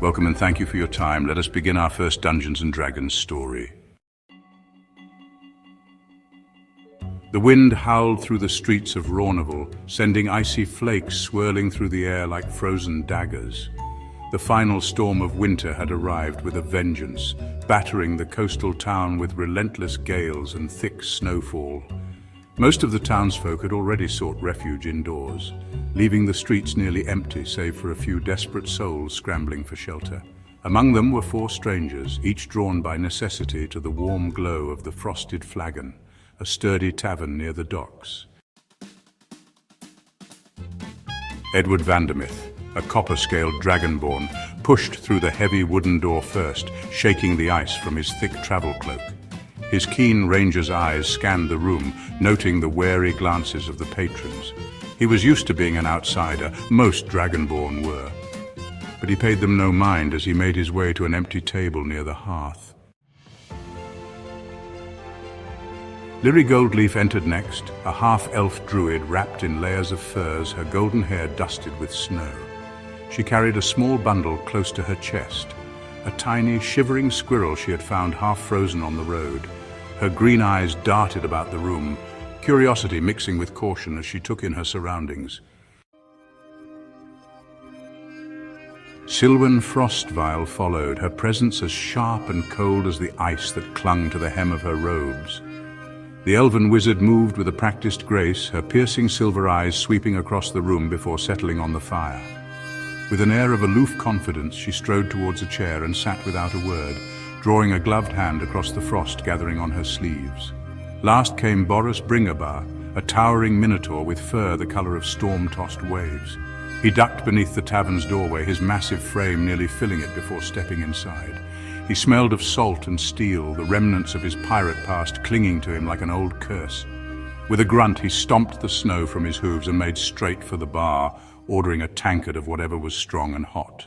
Welcome and thank you for your time. Let us begin our first Dungeons & Dragons story. The wind howled through the streets of Rornival, sending icy flakes swirling through the air like frozen daggers. The final storm of winter had arrived with a vengeance, battering the coastal town with relentless gales and thick snowfall. Most of the townsfolk had already sought refuge indoors, leaving the streets nearly empty save for a few desperate souls scrambling for shelter. Among them were 4 strangers, each drawn by necessity to the warm glow of the Frosted Flagon, a sturdy tavern near the docks. Edward Vandermith, a copper-scaled dragonborn, pushed through the heavy wooden door first, shaking the ice from his thick travel cloak. His keen ranger's eyes scanned the room, noting the wary glances of the patrons. He was used to being an outsider, most dragonborn were. But he paid them no mind as he made his way to an empty table near the hearth. Lyrie Goldleaf entered next, a half-elf druid wrapped in layers of furs, her golden hair dusted with snow. She carried a small bundle close to her chest, a tiny, shivering squirrel she had found half-frozen on the road. Her green eyes darted about the room, curiosity mixing with caution as she took in her surroundings. Sylvan Frostveil followed, her presence as sharp and cold as the ice that clung to the hem of her robes. The elven wizard moved with a practiced grace, her piercing silver eyes sweeping across the room before settling on the fire. With an air of aloof confidence, she strode towards a chair and sat without a word, drawing a gloved hand across the frost gathering on her sleeves. Last came Boris Bringabar, a towering minotaur with fur the color of storm-tossed waves. He ducked beneath the tavern's doorway, his massive frame nearly filling it before stepping inside. He smelled of salt and steel, the remnants of his pirate past clinging to him like an old curse. With a grunt, he stomped the snow from his hooves and made straight for the bar, ordering a tankard of whatever was strong and hot.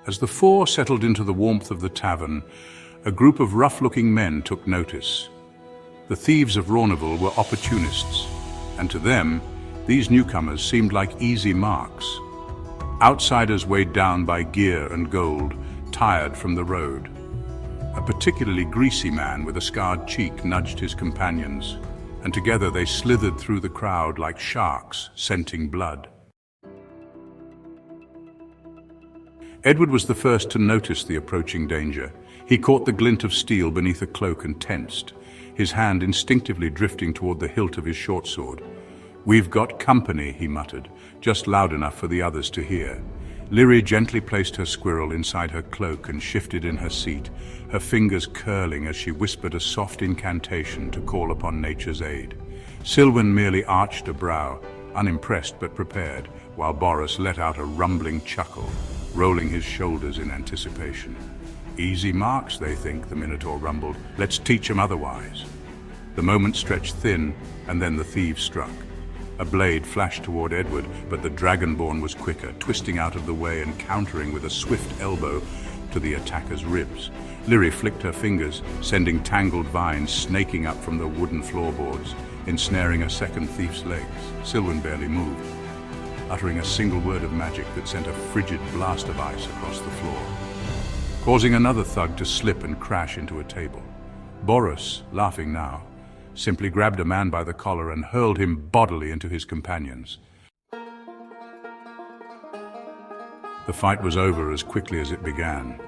As the 4 settled into the warmth of the tavern, a group of rough-looking men took notice. The thieves of Rornival were opportunists, and to them, these newcomers seemed like easy marks. Outsiders weighed down by gear and gold, tired from the road. A particularly greasy man with a scarred cheek nudged his companions, and together they slithered through the crowd like sharks, scenting blood. Edward was the first to notice the approaching danger. He caught the glint of steel beneath a cloak and tensed, his hand instinctively drifting toward the hilt of his short sword. "We've got company," he muttered, just loud enough for the others to hear. Lyrie gently placed her squirrel inside her cloak and shifted in her seat, her fingers curling as she whispered a soft incantation to call upon nature's aid. Sylvan merely arched a brow, unimpressed but prepared, while Boris let out a rumbling chuckle, rolling his shoulders in anticipation. "Easy marks, they think," the Minotaur rumbled. "Let's teach 'em otherwise." The moment stretched thin, and then the thieves struck. A blade flashed toward Edward, but the Dragonborn was quicker, twisting out of the way and countering with a swift elbow to the attacker's ribs. Lyrie flicked her fingers, sending tangled vines snaking up from the wooden floorboards, ensnaring a second thief's legs. Sylvan barely moved, uttering a single word of magic that sent a frigid blast of ice across the floor, causing another thug to slip and crash into a table. Boris, laughing now, simply grabbed a man by the collar and hurled him bodily into his companions. The fight was over as quickly as it began.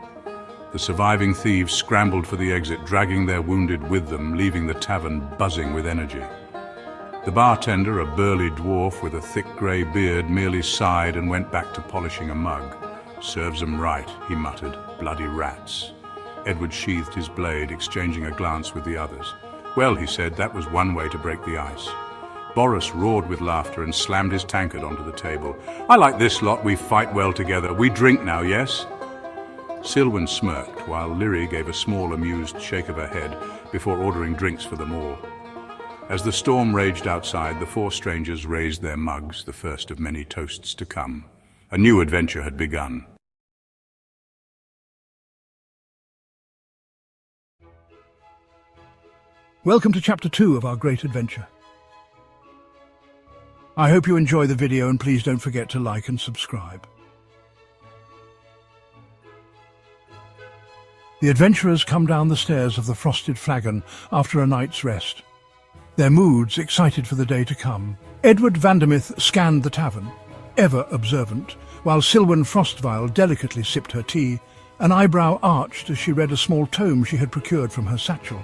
The surviving thieves scrambled for the exit, dragging their wounded with them, leaving the tavern buzzing with energy. The bartender, a burly dwarf with a thick grey beard, merely sighed and went back to polishing a mug. "Serves 'em right," he muttered. "Bloody rats." Edward sheathed his blade, exchanging a glance with the others. "Well," he said, "that was one way to break the ice." Boris roared with laughter and slammed his tankard onto the table. "I like this lot, we fight well together. We drink now, yes?" Sylvan smirked, while Lyrie gave a small, amused shake of her head before ordering drinks for them all. As the storm raged outside, the 4 strangers raised their mugs, the first of many toasts to come. A new adventure had begun. Welcome to Chapter 2 of our great adventure. I hope you enjoy the video and please don't forget to like and subscribe. The adventurers come down the stairs of the Frosted Flagon after a night's rest. Their moods excited for the day to come. Edward Vandermouth scanned the tavern, ever observant, while Silwen Frostvile delicately sipped her tea, an eyebrow arched as she read a small tome she had procured from her satchel.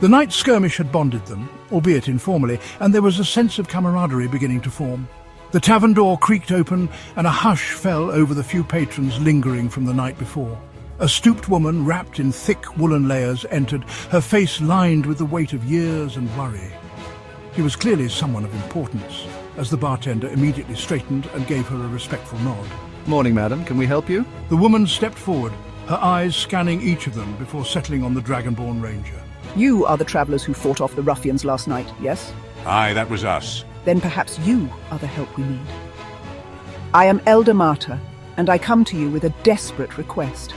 The night's skirmish had bonded them, albeit informally, and there was a sense of camaraderie beginning to form. The tavern door creaked open, and a hush fell over the few patrons lingering from the night before. A stooped woman, wrapped in thick woolen layers, entered, her face lined with the weight of years and worry. She was clearly someone of importance, as the bartender immediately straightened and gave her a respectful nod. Morning, madam. Can we help you? The woman stepped forward, her eyes scanning each of them before settling on the Dragonborn Ranger. You are the travellers who fought off the ruffians last night, yes? Aye, that was us. Then perhaps you are the help we need. I am Elder Marta, and I come to you with a desperate request.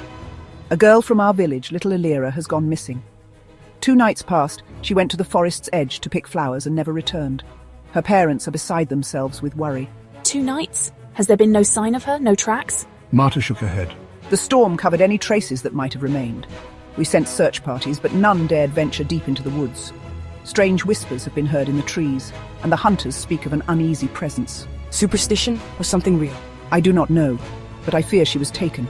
A girl from our village, little Elira, has gone missing. 2 nights past, she went to the forest's edge to pick flowers and never returned. Her parents are beside themselves with worry. 2 nights? Has there been no sign of her, no tracks? Marta shook her head. The storm covered any traces that might have remained. We sent search parties, but none dared venture deep into the woods. Strange whispers have been heard in the trees, and the hunters speak of an uneasy presence. Superstition or something real? I do not know, but I fear she was taken.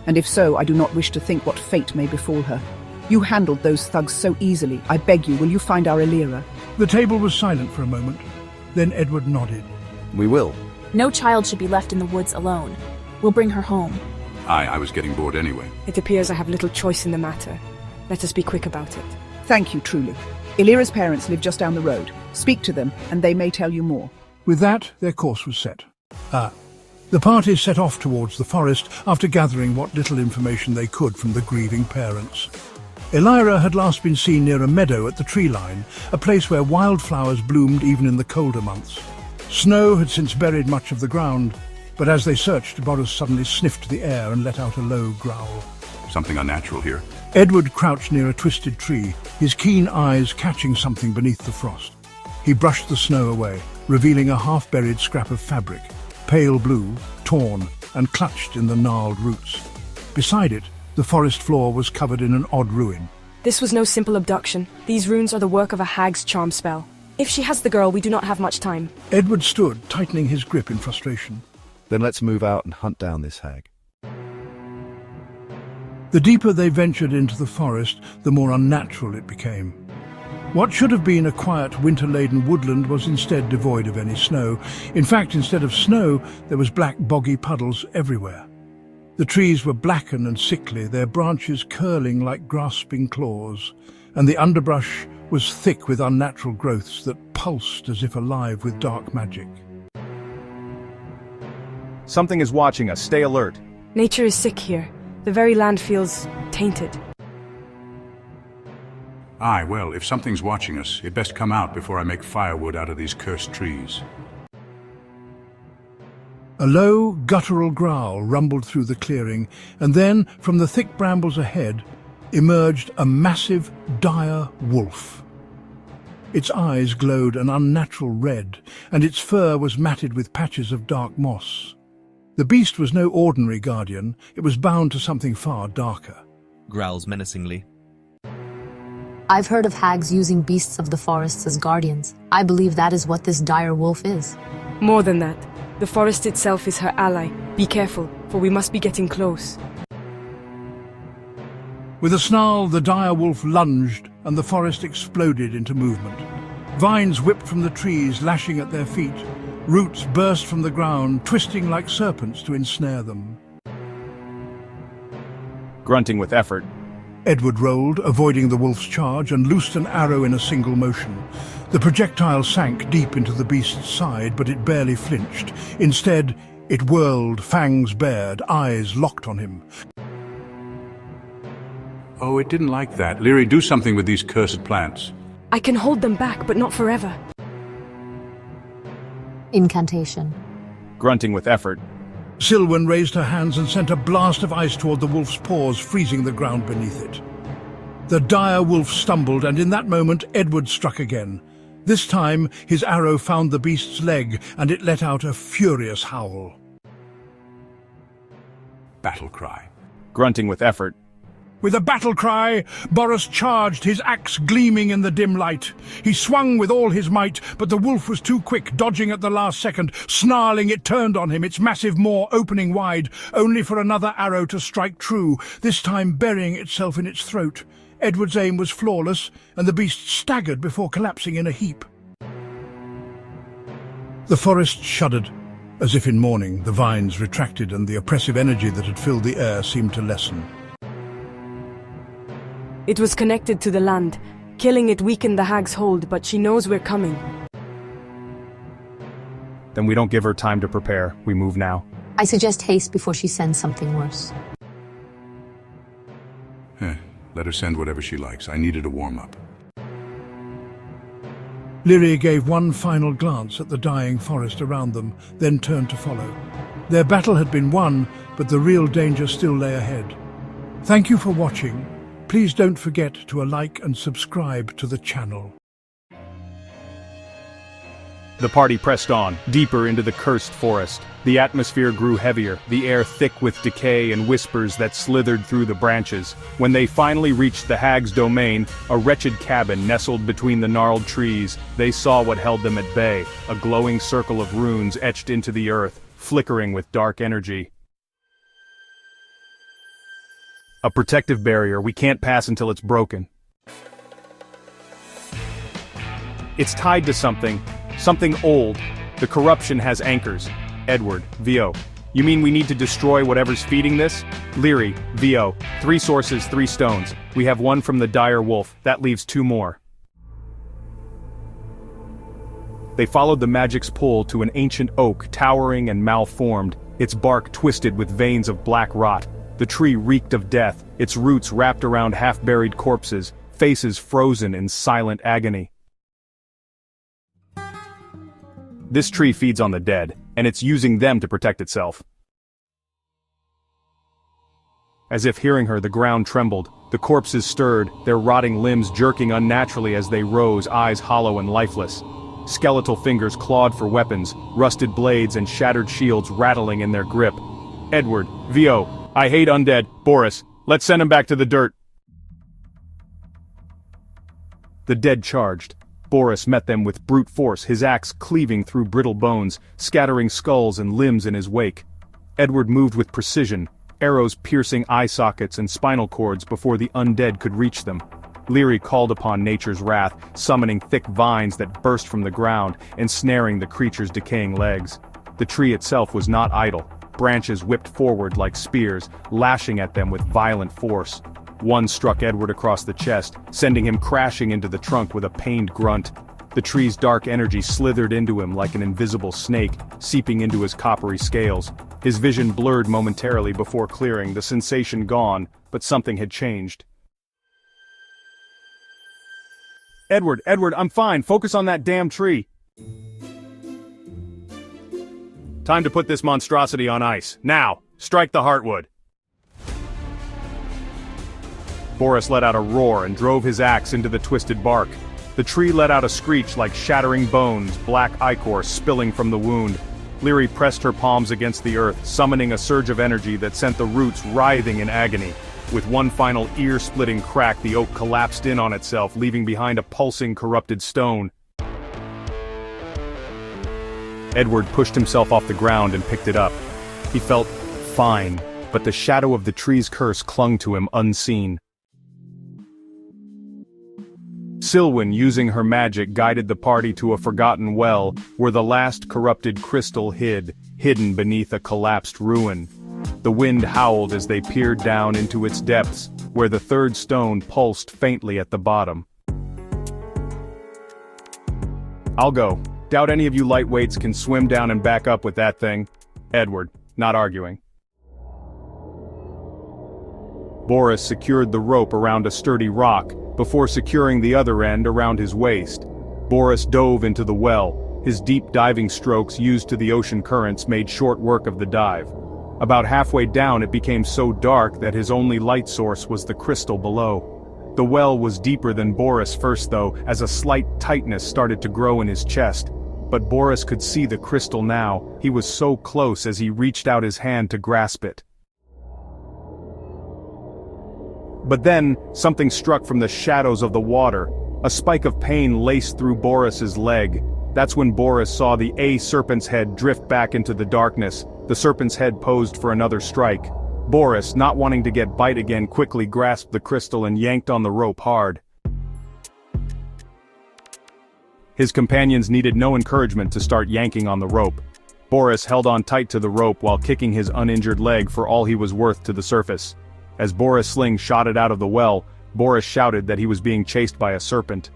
And if so, I do not wish to think what fate may befall her. You handled those thugs so easily. I beg you, will you find our Elira? The table was silent for a moment. Then Edward nodded. We will. No child should be left in the woods alone. We'll bring her home. Aye, I was getting bored anyway. It appears I have little choice in the matter. Let us be quick about it. Thank you, truly. Elira's parents live just down the road. Speak to them, and they may tell you more. With that, their course was set. The party set off towards the forest after gathering what little information they could from the grieving parents. Elira had last been seen near a meadow at the tree line, a place where wildflowers bloomed even in the colder months. Snow had since buried much of the ground, but as they searched, Boris suddenly sniffed the air and let out a low growl. Something unnatural here. Edward crouched near a twisted tree, his keen eyes catching something beneath the frost. He brushed the snow away, revealing a half-buried scrap of fabric, pale blue, torn, and clutched in the gnarled roots. Beside it, the forest floor was covered in an odd ruin. This was no simple abduction. These runes are the work of a hag's charm spell. If she has the girl, we do not have much time. Edward stood, tightening his grip in frustration. Then let's move out and hunt down this hag. The deeper they ventured into the forest, the more unnatural it became. What should have been a quiet, winter-laden woodland was instead devoid of any snow. In fact, instead of snow, there was black, boggy puddles everywhere. The trees were blackened and sickly, their branches curling like grasping claws, and the underbrush was thick with unnatural growths that pulsed as if alive with dark magic. Something is watching us. Stay alert. Nature is sick here. The very land feels tainted. Aye, well, if something's watching us, it best come out before I make firewood out of these cursed trees. A low, guttural growl rumbled through the clearing, and then, from the thick brambles ahead, emerged a massive, dire wolf. Its eyes glowed an unnatural red, and its fur was matted with patches of dark moss. The beast was no ordinary guardian, it was bound to something far darker. Growls menacingly. I've heard of hags using beasts of the forests as guardians. I believe that is what this dire wolf is. More than that, the forest itself is her ally. Be careful, for we must be getting close. With a snarl, the dire wolf lunged, and the forest exploded into movement. Vines whipped from the trees, lashing at their feet. Roots burst from the ground, twisting like serpents to ensnare them. Grunting with effort. Edward rolled, avoiding the wolf's charge, and loosed an arrow in a single motion. The projectile sank deep into the beast's side, but it barely flinched. Instead, it whirled, fangs bared, eyes locked on him. Oh, it didn't like that. Leary, do something with these cursed plants. I can hold them back, but not forever. Incantation. Grunting with effort. Silwen raised her hands and sent a blast of ice toward the wolf's paws, freezing the ground beneath it. The dire wolf stumbled, and in that moment Edward struck again. This time, his arrow found the beast's leg, and it let out a furious howl. Battle cry. Grunting with effort. With a battle cry, Boris charged, his axe gleaming in the dim light. He swung with all his might, but the wolf was too quick, dodging at the last second. Snarling, it turned on him, its massive maw opening wide, only for another arrow to strike true, this time burying itself in its throat. Edward's aim was flawless, and the beast staggered before collapsing in a heap. The forest shuddered. As if in mourning, the vines retracted, and the oppressive energy that had filled the air seemed to lessen. It was connected to the land. Killing it weakened the hag's hold, but she knows we're coming. Then we don't give her time to prepare. We move now. I suggest haste before she sends something worse. Let her send whatever she likes. I needed a warm-up. Lyria gave one final glance at the dying forest around them, then turned to follow. Their battle had been won, but the real danger still lay ahead. Thank you for watching. Please don't forget to like and subscribe to the channel. The party pressed on, deeper into the cursed forest. The atmosphere grew heavier, the air thick with decay and whispers that slithered through the branches. When they finally reached the hag's domain, a wretched cabin nestled between the gnarled trees, they saw what held them at bay, a glowing circle of runes etched into the earth, flickering with dark energy. A protective barrier we can't pass until it's broken. It's tied to something old. The corruption has anchors. Edward, VO. You mean we need to destroy whatever's feeding this? Lyri, VO. 3 sources, 3 stones. We have 1 from the dire wolf, that leaves 2 more. They followed the magic's pull to an ancient oak, towering and malformed, its bark twisted with veins of black rot. The tree reeked of death, its roots wrapped around half-buried corpses, faces frozen in silent agony. This tree feeds on the dead, and it's using them to protect itself. As if hearing her, the ground trembled. The corpses stirred, their rotting limbs jerking unnaturally as they rose, eyes hollow and lifeless. Skeletal fingers clawed for weapons, rusted blades and shattered shields rattling in their grip. Edward, VO, I hate undead. Boris, let's send him back to the dirt. The dead charged. Boris met them with brute force, his axe cleaving through brittle bones, scattering skulls and limbs in his wake. Edward moved with precision, arrows piercing eye sockets and spinal cords before the undead could reach them. Lyri called upon nature's wrath, summoning thick vines that burst from the ground, ensnaring the creature's decaying legs. The tree itself was not idle. Branches whipped forward like spears, lashing at them with violent force. One struck Edward across the chest, sending him crashing into the trunk with a pained grunt. The tree's dark energy slithered into him like an invisible snake, seeping into his coppery scales. His vision blurred momentarily before clearing, the sensation gone, but something had changed. Edward, I'm fine. Focus on that damn tree. Time to put this monstrosity on ice. Now, strike the heartwood. Boris let out a roar and drove his axe into the twisted bark. The tree let out a screech like shattering bones, black ichor spilling from the wound. Lyri pressed her palms against the earth, summoning a surge of energy that sent the roots writhing in agony. With one final ear-splitting crack, the oak collapsed in on itself, leaving behind a pulsing, corrupted stone. Edward pushed himself off the ground and picked it up. He felt fine, but the shadow of the tree's curse clung to him unseen. Silwen, using her magic, guided the party to a forgotten well, where the last corrupted crystal hidden beneath a collapsed ruin. The wind howled as they peered down into its depths, where the third stone pulsed faintly at the bottom. I'll go. Doubt any of you lightweights can swim down and back up with that thing. Edward, not arguing. Boris secured the rope around a sturdy rock, before securing the other end around his waist. Boris dove into the well. His deep diving strokes used to the ocean currents made short work of the dive. About halfway down it became so dark that his only light source was the crystal below. The well was deeper than Boris first though, as a slight tightness started to grow in his chest. But Boris could see the crystal now. He was so close as he reached out his hand to grasp it. But then, something struck from the shadows of the water. A spike of pain laced through Boris's leg. That's when Boris saw the serpent's head drift back into the darkness. The serpent's head posed for another strike. Boris, not wanting to get bite again, quickly grasped the crystal and yanked on the rope hard. His companions needed no encouragement to start yanking on the rope. Boris held on tight to the rope while kicking his uninjured leg for all he was worth to the surface. As Boris' sling shot it out of the well, Boris shouted that he was being chased by a serpent.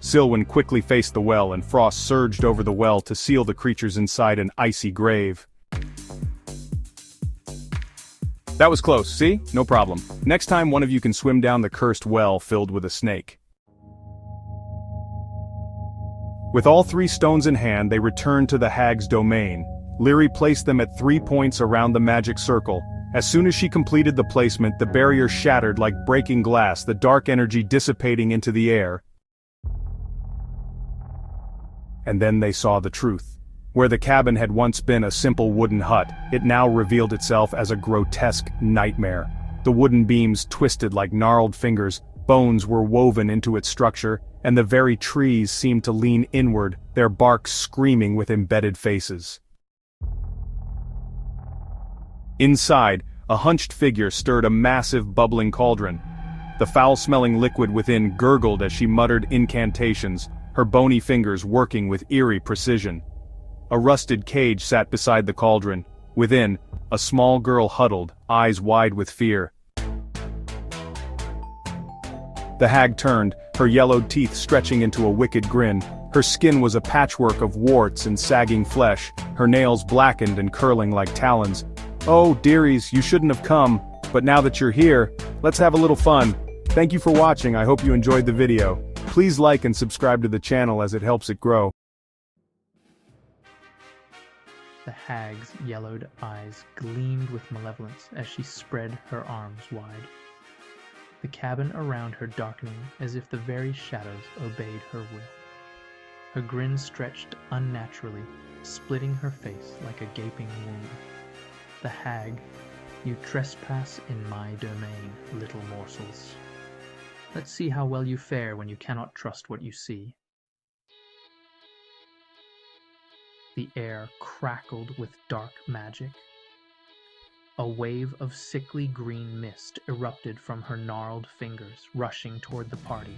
Silwen quickly faced the well and frost surged over the well to seal the creatures inside an icy grave. That was close, see? No problem. Next time one of you can swim down the cursed well filled with a snake. With all 3 stones in hand, they returned to the hag's domain. Lyri placed them at 3 points around the magic circle. As soon as she completed the placement, the barrier shattered like breaking glass, the dark energy dissipating into the air. And then they saw the truth. Where the cabin had once been a simple wooden hut, it now revealed itself as a grotesque nightmare. The wooden beams twisted like gnarled fingers, bones were woven into its structure, and the very trees seemed to lean inward, their bark screaming with embedded faces. Inside, a hunched figure stirred a massive bubbling cauldron. The foul-smelling liquid within gurgled as she muttered incantations, her bony fingers working with eerie precision. A rusted cage sat beside the cauldron. Within, a small girl huddled, eyes wide with fear. The hag turned, her yellowed teeth stretching into a wicked grin. Her skin was a patchwork of warts and sagging flesh, her nails blackened and curling like talons. "Oh, dearies, you shouldn't have come, but now that you're here, let's have a little fun. Thank you for watching, I hope you enjoyed the video. Please like and subscribe to the channel as it helps it grow." The hag's yellowed eyes gleamed with malevolence as she spread her arms wide. The cabin around her darkening as if the very shadows obeyed her will. Her grin stretched unnaturally, splitting her face like a gaping wound. The hag, "You trespass in my domain, little morsels. Let's see how well you fare when you cannot trust what you see." The air crackled with dark magic. A wave of sickly green mist erupted from her gnarled fingers, rushing toward the party.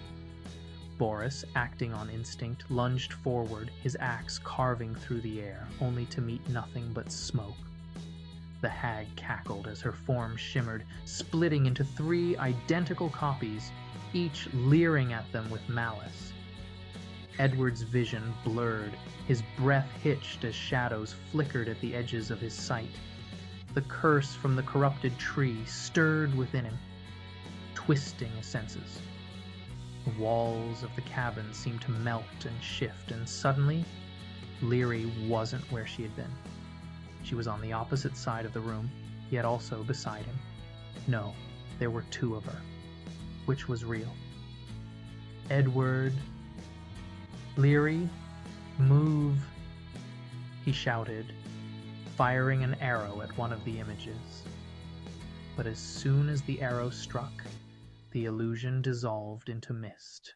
Boris, acting on instinct, lunged forward, his axe carving through the air, only to meet nothing but smoke. The hag cackled as her form shimmered, splitting into 3 identical copies, each leering at them with malice. Edward's vision blurred, his breath hitched as shadows flickered at the edges of his sight. The curse from the corrupted tree stirred within him, twisting his senses. The walls of the cabin seemed to melt and shift, and suddenly, Lyri wasn't where she had been. She was on the opposite side of the room, yet also beside him. No, there were 2 of her. Which was real? "Edward... Lyri, move," he shouted, firing an arrow at one of the images. But as soon as the arrow struck, the illusion dissolved into mist.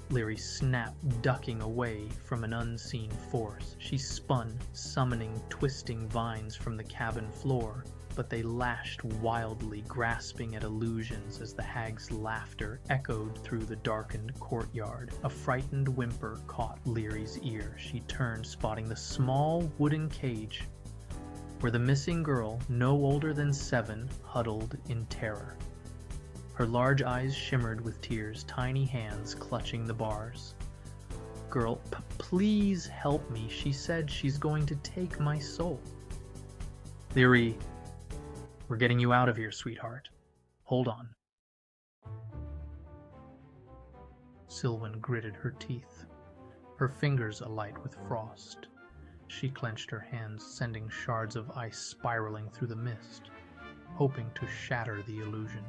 Lyri snapped, ducking away from an unseen force. She spun, summoning twisting vines from the cabin floor, but they lashed wildly, grasping at illusions as the hag's laughter echoed through the darkened courtyard. A frightened whimper caught Lyri's ear. She turned, spotting the small wooden cage where the missing girl, no older than 7, huddled in terror. Her large eyes shimmered with tears, tiny hands clutching the bars. "Girl, please help me. She said she's going to take my soul." "Lyri, we're getting you out of here, sweetheart. Hold on." Silwen gritted her teeth, her fingers alight with frost. She clenched her hands, sending shards of ice spiraling through the mist. hoping to shatter the illusion.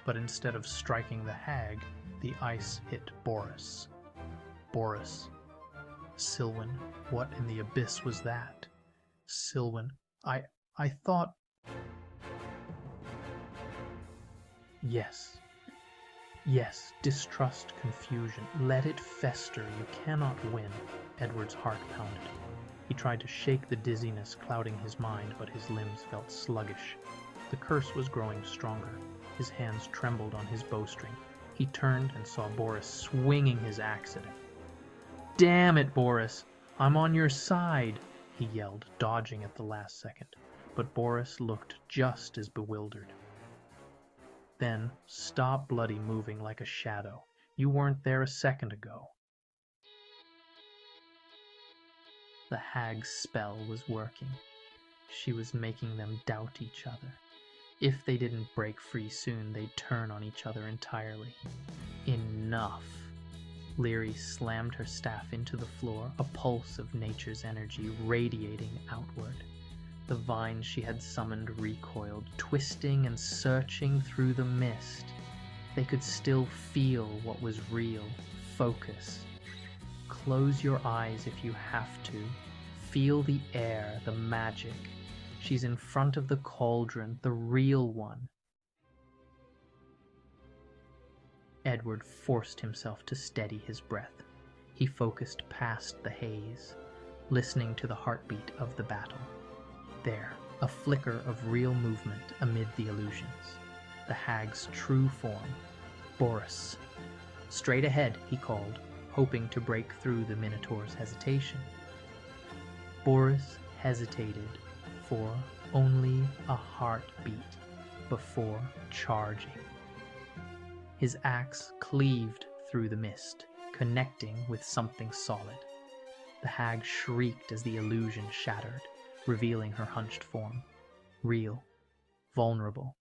But instead of striking the hag, the ice hit Boris. Boris. Silwen, what in the abyss was that? Silwen, I thought... Yes, distrust, confusion. Let it fester. You cannot win. Edward's heart pounded. He tried to shake the dizziness clouding his mind, but his limbs felt sluggish. The curse was growing stronger. His hands trembled on his bowstring. He turned and saw Boris swinging his axe at him. "Damn it, Boris! I'm on your side!" he yelled, dodging at the last second. But Boris looked just as bewildered. Then, stop bloody moving like a shadow. You weren't there a second ago. The hag's spell was working. She was making them doubt each other. If they didn't break free soon, they'd turn on each other entirely. Enough. Leary slammed her staff into the floor, a pulse of nature's energy radiating outward. The vines she had summoned recoiled, twisting and searching through the mist. They could still feel what was real. Focus. Close your eyes if you have to. Feel the air, the magic. She's in front of the cauldron, the real one. Edward forced himself to steady his breath. He focused past the haze, listening to the heartbeat of the battle. There, a flicker of real movement amid the illusions. The hag's true form. Boris. Straight ahead, he called, hoping to break through the Minotaur's hesitation. Boris hesitated for only a heartbeat before charging. His axe cleaved through the mist, connecting with something solid. The hag shrieked as the illusion shattered, revealing her hunched form. Real. Vulnerable.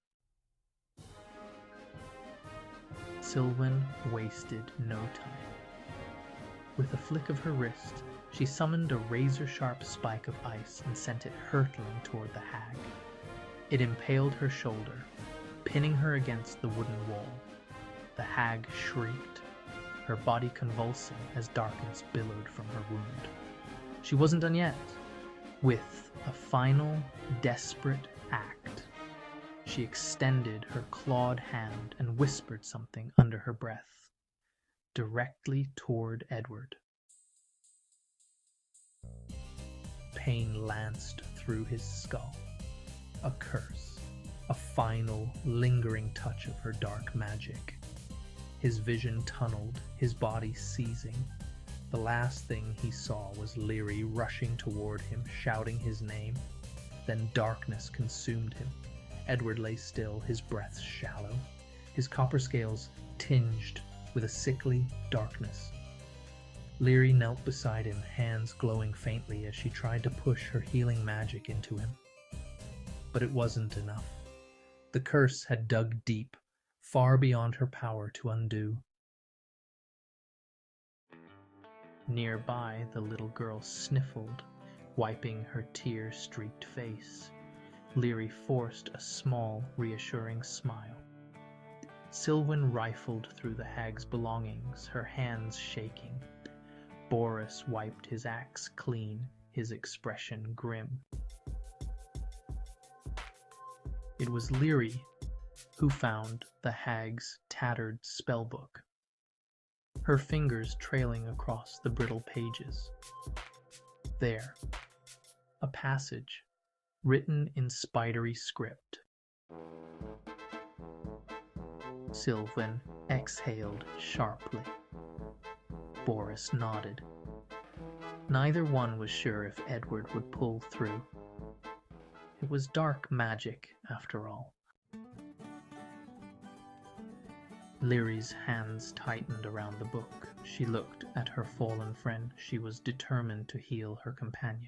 Silwen wasted no time. With a flick of her wrist, she summoned a razor-sharp spike of ice and sent it hurtling toward the hag. It impaled her shoulder, pinning her against the wooden wall. The hag shrieked, her body convulsing as darkness billowed from her wound. She wasn't done yet. With a final, desperate act, she extended her clawed hand and whispered something under her breath, directly toward Edward. Pain lanced through his skull. A curse, a final, lingering touch of her dark magic. His vision tunneled, his body seizing. The last thing he saw was Leary rushing toward him, shouting his name. Then darkness consumed him. Edward lay still, his breath shallow, his copper scales tinged with a sickly darkness. Leary knelt beside him, hands glowing faintly as she tried to push her healing magic into him. But it wasn't enough. The curse had dug deep, far beyond her power to undo. Nearby, the little girl sniffled, wiping her tear-streaked face. Leary forced a small, reassuring smile. Silwen rifled through the hag's belongings, her hands shaking. Boris wiped his axe clean, his expression grim. It was Leary who found the hag's tattered spellbook, her fingers trailing across the brittle pages. There, a passage written in spidery script. Silwen exhaled sharply. Boris nodded. Neither one was sure if Edward would pull through. It was dark magic, after all. Leary's hands tightened around the book. She looked at her fallen friend. She was determined to heal her companion.